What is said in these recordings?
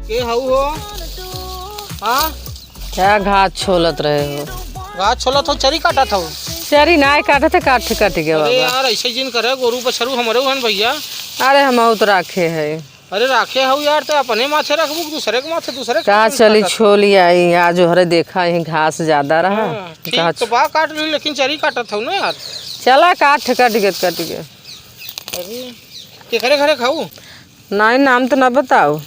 के हऊ हो? हाँ क्या घास छोलत रहे हो? घास छोला तो चरी काटा था। चरी ना काटे थे, काट कट गया अरे बाबा। यार ऐसे जिन करे गोरू बछरू हमारे हन भैया। अरे हम तो राखे है। अरे राखे हऊ यार, तो अपने माथे रखबू दूसरे के माथे दूसरे का चली छोली आई आज हरे देखा ही घास ज्यादा रहा। ठीक तो बा काट ली, लेकिन चरी काटा था ना यार। चला काट कट गए। अरे के खरे खरे खाऊ? नहीं नाम तो ना बताओ।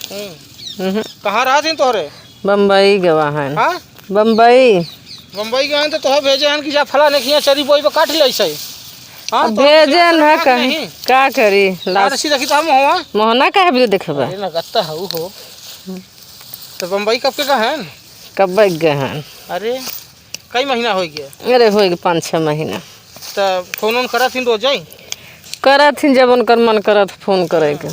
कहाँ रहा थी तोहरे? बम्बई गवा है। हाँ बम्बई गए तो तोह भेजे हन कि जा फला ने खिया चरी बोई पे काट ले ऐसे। हाँ भेजे न कहीं का करी रसी देखी तो मोहवा मोहना का है देखबा। अरे ना गत्ता हऊ हो। तो बम्बई कब के का है? कब गए हैं? अरे कई महीना हो गया? अरे हो गए 5-6 महीना। तो फोन करा थी रोज ही? करत थी जब उनकर मन करत फोन करे के।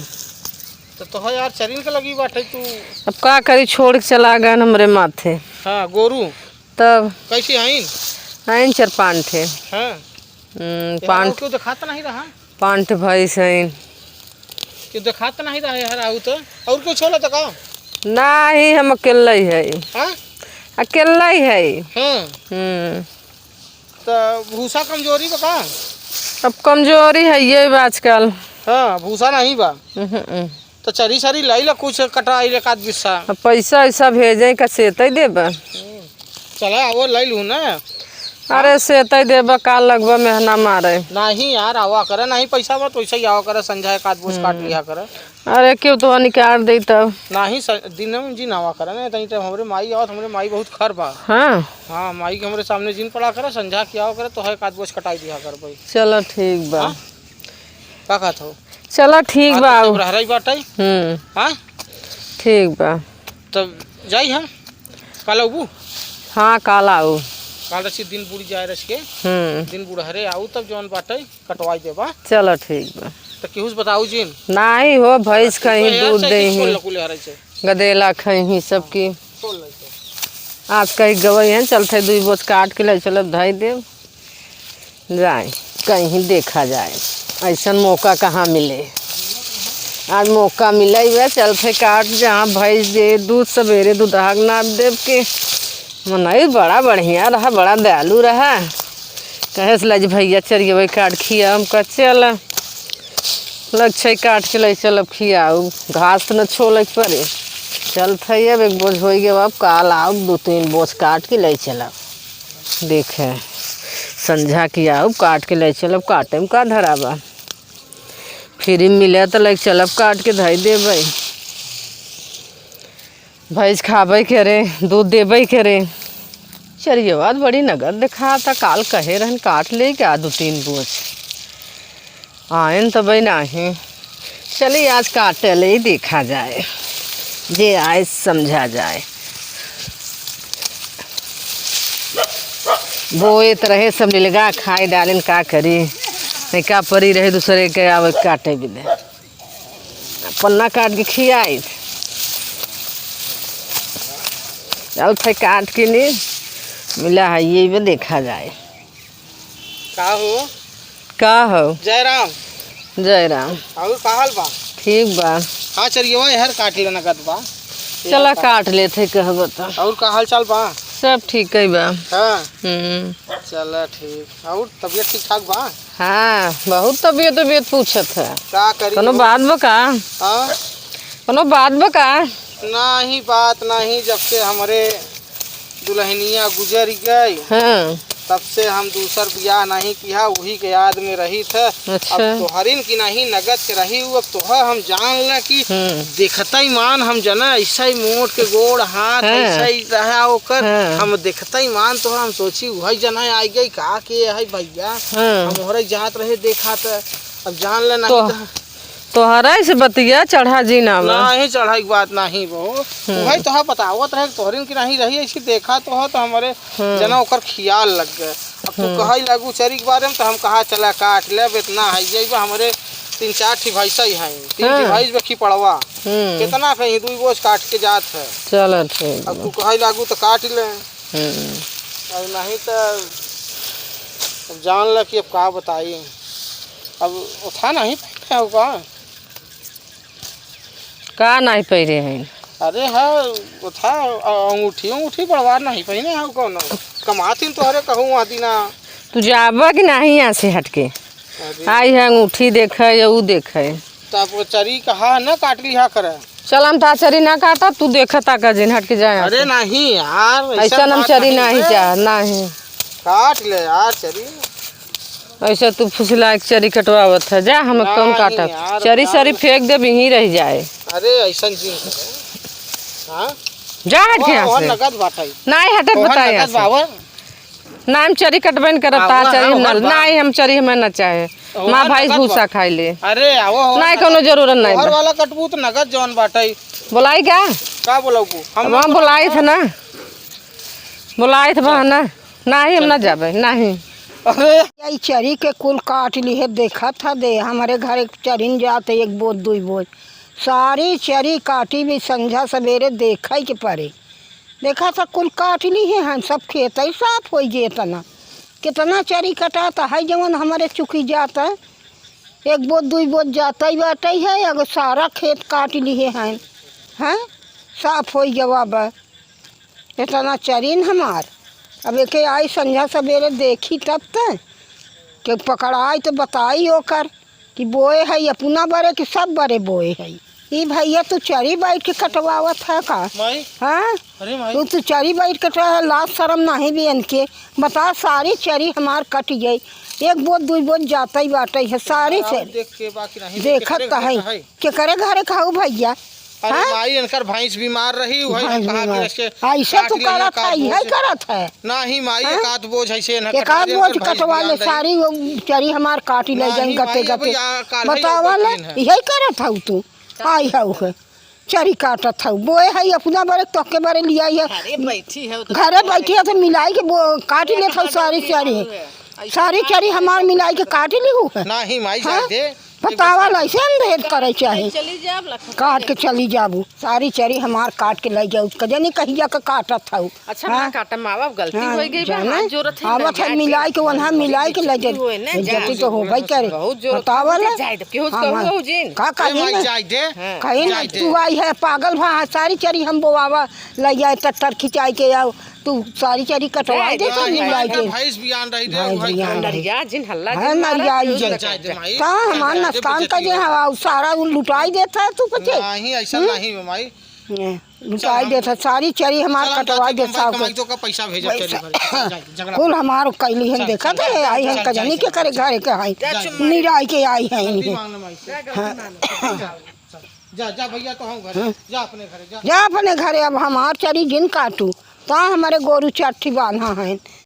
तो यार चरीन के लगी बाटे तू। अब का करी छोड़ के चला गए हमरे माथे। हाँ गोरू तब कैसे आइन? आइन 4-5 थे। हाँ पांच क्यों दिखाता नहीं रहा? 5 भैंस आइन क्यों दिखाता नहीं रहा यार? आऊ तो और क्यों छोला तो का? नहीं हम अकेला ही है। हाँ अकेला ही है। हाँ तो भूसा कमजोरी बा का? अब कमजोरी है ये आजकल। हाँ भूसा नहीं बा तो चरी सरी लाई ला कुछ कटाई ले काद बिस्सा। पैसा ऐसा भेजे का सेते देबा। चला वो लाई लू ना। अरे सेते देबा का लगबा मेहना मारे। नहीं यार आवा करे, नहीं पैसा बा तो ऐसा ही आवा करे, संझा काद बोझ काट लिया करे। अरे क्यों तो निकाल दे तब नहीं दिन में जिन आवा करे ना तनी तो हमरे माई आवत, हमरे माई बहुत खर बा। हाँ हाँ माई के हमरे सामने जिन पड़ा करे, संझा किया करे तो है काद बोझ कटाई दिया कर भाई। चलो ठीक बा। का कहत हो? चलो ठीक बा। रहराई बाटे। हाँ ठीक बा। तब जाई हम काल अबू? हाँ काल आऊ। काल रसी दिन बुढ़ी जाए रस के दिन बुढ़हरे आऊ तब जौन बाटे कटवाई देबा। चलो ठीक बा। तो केहू से बताऊ जिन नहीं हो भैंस कहीं दूध दे गदेला कहीं सबकी आज कहीं गवई है चलते 2 बोझ काट के ले चलो धाई देव जाए कहीं देखा जाए। ऐसा मौका कहाँ मिले, आज मौका मिला ही वह चलते काट जहाँ भैंस दे दूध सवेरे दूधाग नाप देव के मनाई बड़ा बढ़िया रहा, बड़ा दयालु रहा। कहे से लज भैया चलिए भाई काट खिया हम कह चल लग छे काट के ले चल अब खियाऊ घास तो न छोल पड़े चल थे अब 1 बोझ हो गया। अब काल आओ 2-3 बोझ काट के ले चल देखे संझा किया अब काट के ले चल काटे में का धराबा फ्री मिले तो लग चलब काट के धई देबै। भैंस खाबे करे दूध देबै करे। चलिए बात बड़ी नगद दिखा था काल कहे रहन काट ले क्या 2-3 बोझ आयन तो भाई नहीं। चलिए आज काटे ले ही देखा जाए, जे आए समझा जाए। बोए तो रहे सब मिलगा खाए डालन का करी नहीं का परी रहे दूसरे के आवे काटे भी दे पन्ना काट के खियाई चल थे काट के लिए मिला है ये भी देखा जाए। का हो? का हो? जय राम। जय राम। और का हाल बा? ठीक बा। हाँ चलिए वही हर काट लेना गत बा। चला काट लेते कहब तो। और का हाल चाल बा? सब ठीक है बा। हाँ चला ठीक। और तबीयत ठीक ठाक बा? हाँ बहुत तबीयत पूछत है। का करी? कोनो बात बा का? हाँ कोनो बात बा का? नहीं बात नहीं, जब से हमारे दुल्हनिया गुजर गई हाँ तब से हम दूसर ब्याह नहीं किया, वही के याद में रही थे। अच्छा। अब तोहरिन की नहीं नगद के रही हूँ। अब तोहर हम जान ल कि देखता ही मान हम जना ऐसा ही मोट के गोड़ हाथ ऐसा ही रहा ओकर। हम देखता ही मान तोहर हम सोची वही जना आई गई का के है भैया हम ओहरे जात रहे देखा तो अब जान ल नहीं तोहरा से बतिया चढ़ा जी ना नहीं चढ़ाई की बात नहीं वो वही तोहर बतावत रहे तोहरिन की नहीं रही ऐसी देखा तो हमारे जना ओकर खियाल लग गए। अब तू कहे लगू चरी के बारे में तो हम कहा चला काट ले इतना है ये हमारे 3-4 ठी भैंसा ही है 3 भैंस बखी पड़वा कितना कहीं 2 बोझ काट के जात है। चलो ठीक। अब तू कहे लागू तो काट ले और नहीं तो अब जान ल कि अब का बताइए। अब उठा नहीं पाए का का नहीं पैरे हैं अरे है वो था अंगूठी पड़वा नहीं पहिने है कौन कमाती तोहरे कहूँ आदि ना। तू जाबा कि नहीं यहाँ से हट के आई है अंगूठी देखे या ऊ देखे तब चरी कहा न काट लिया करे। चल हम ताचरी ना काटा तू देखा ताका जिन हट के जाए। अरे नहीं यार ऐसा हम चरी नहीं चाह नहीं काट ले यार चरी। ऐसा तू फुसला एक चरी कटवावत है जा हम कौन काटब चरी सरी फेंक दे ही रह जाए। अरे ऐसा जी हां जा हट के यहाँ से नगद बाटाई नहीं हटक बताया ना हम चरी कटबन करता चरी नहीं हम चरी हमें ना चाहे माँ भाई भूसा खाई ले। अरे आवो नहीं कोनो जरूरत नहीं घर वाला कटबू तो नगद जौन बाटाई बुलाई का बोलाऊ हम बुलाई थे ना बुलाई थे बहाना नहीं हम ना जाबे नहीं। अरे यही चरी के कुल काट ली है देखा था दे हमारे घर एक चरिन जाते एक बोझ दुई बोझ सारी चरी काटी भी संझा सवेरे देखा ही के पड़े देखा था कुल काट ली है हम सब खेत ही साफ हो गए तना कितना चरी कटाता है जवन हमारे चुकी जाता है एक बोझ दुई बोझ जाता ही बाटा ही है अगर सारा खेत काट ली है हैं साफ हो गया अब इतना चरीन हमार अब एक आई संझा सवेरे देखी तब तक कि पकड़ाई तो बताई ओकर कि बोए है अपना बड़े कि सब बड़े बोए है। ई भैया तू चरी बैठ के कटवावत है का हाँ तू चरी बैठ कटवा लाज शर्म नहीं भी इनके बता सारी चरी हमार कट गई एक बोझ दुई बोझ जाता ही बाटा है सारी चरी देखत कहीं के करे घरे खाऊ भैया। अरे माई इनकर भैंस बीमार रही वही कहा कि इसके ऐसे तो करत है यही करत है नहीं माई एक आध बोझ ऐसे न एक आध बोझ कटवा ले सारी वो चरी हमार काटी ले जाए गते गते बतावा ले यही करत है तू आई है चरी काटत है बोए है अपना बड़े तोके बड़े लिया है घरे बैठी है तो मिलाई के काट ले सारी चरी हमार मिलाई के काट ली हूँ नहीं माई जाते बतावा ऐसे अंधेर करे चाहे काट के चली जाबू सारी चरी हमार काट के ले जाऊ कजनी कहीं जाकर काटत था। अच्छा ना काटा माँ बाप गलती हो गई आवत है मिलाई के वहाँ मिलाई के ले जाती तो हो भाई करे बतावा का कहीं ना तू आई है पागल भा सारी चरी हम बोआवा ले जाए टट्टर खिंचाई के आओ तू सारी चरी कटवाई दे तो मिलाई के भैंस बियान रही दे जिन हल्ला का हमार नुकसान का जे हवा सारा लुटाई देता है तू पचे नहीं ऐसा नहीं माई लुटाई देता सारी चरी हमार कटवाई देता तो का पैसा भेजा चली कुल हमार कैली हम देखा थे आई हम कजनी के करे घरे के आई निराई के आई है जा जा भैया तो हम घर जा अपने घरे अब हमार चरी जिन काटू ता हमारे गोरू चाठी बांधा है।